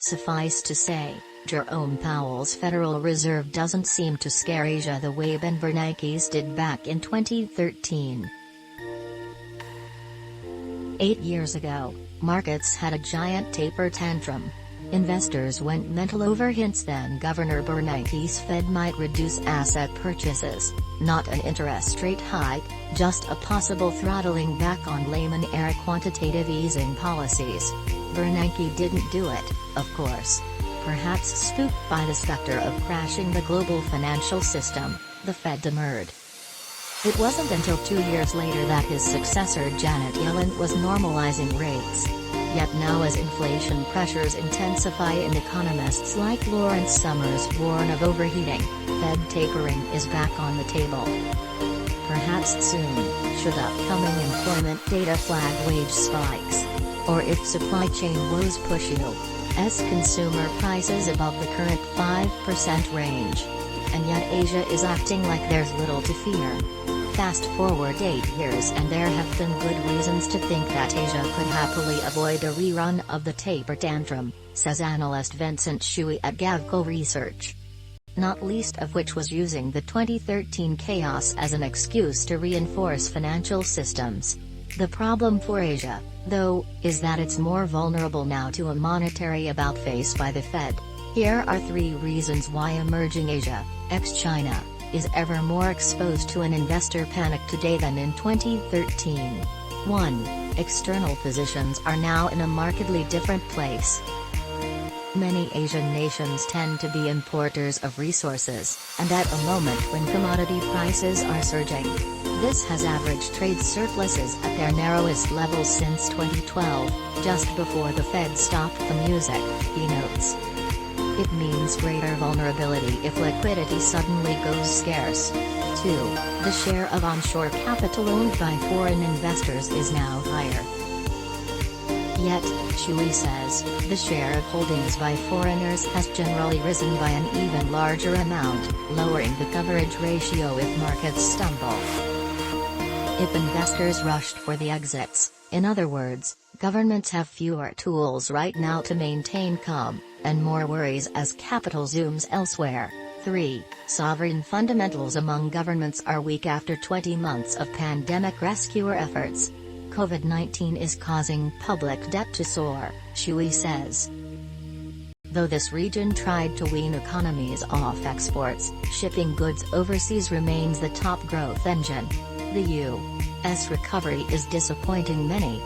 Suffice to say, Jerome Powell's Federal Reserve doesn't seem to scare Asia the way Ben Bernanke's did back in 2013. 8 years ago, markets had a giant taper tantrum. Investors went mental over hints then Governor Bernanke's Fed might reduce asset purchases, not an interest rate hike, just a possible throttling back on Lehman-era quantitative easing policies. Bernanke didn't do it, of course. Perhaps spooked by the specter of crashing the global financial system, the Fed demurred. It wasn't until 2 years later that his successor Janet Yellen was normalizing rates. Yet now as inflation pressures intensify and economists like Lawrence Summers warn of overheating, Fed tapering is back on the table. Perhaps soon, should upcoming employment data flag wage spikes. Or if supply chain woes push consumer prices above the current 5% range. And yet Asia is acting like there's little to fear. Fast forward 8 years and there have been good reasons to think that Asia could happily avoid a rerun of the taper tantrum, says analyst Vincent Tsui at Gavekal Research. Not least of which was using the 2013 chaos as an excuse to reinforce financial systems. The problem for Asia, though, is that it's more vulnerable now to a monetary about-face by the Fed. Here are 3 reasons why emerging Asia, ex-China, is ever more exposed to an investor panic today than in 2013. 1. External positions are now in a markedly different place. Many Asian nations tend to be importers of resources, and at a moment when commodity prices are surging. This has averaged trade surpluses at their narrowest levels since 2012, just before the Fed stopped the music, he notes. It means greater vulnerability if liquidity suddenly goes scarce. 2. The share of onshore capital owned by foreign investors is now higher. Yet, Tsui says, the share of holdings by foreigners has generally risen by an even larger amount, lowering the coverage ratio if markets stumble. If investors rushed for the exits, in other words, governments have fewer tools right now to maintain calm, and more worries as capital zooms elsewhere. 3. Sovereign fundamentals among governments are weak after 20 months of pandemic rescue efforts. COVID-19 is causing public debt to soar, Tsui says. Though this region tried to wean economies off exports, shipping goods overseas remains the top growth engine. The U.S. recovery is disappointing many,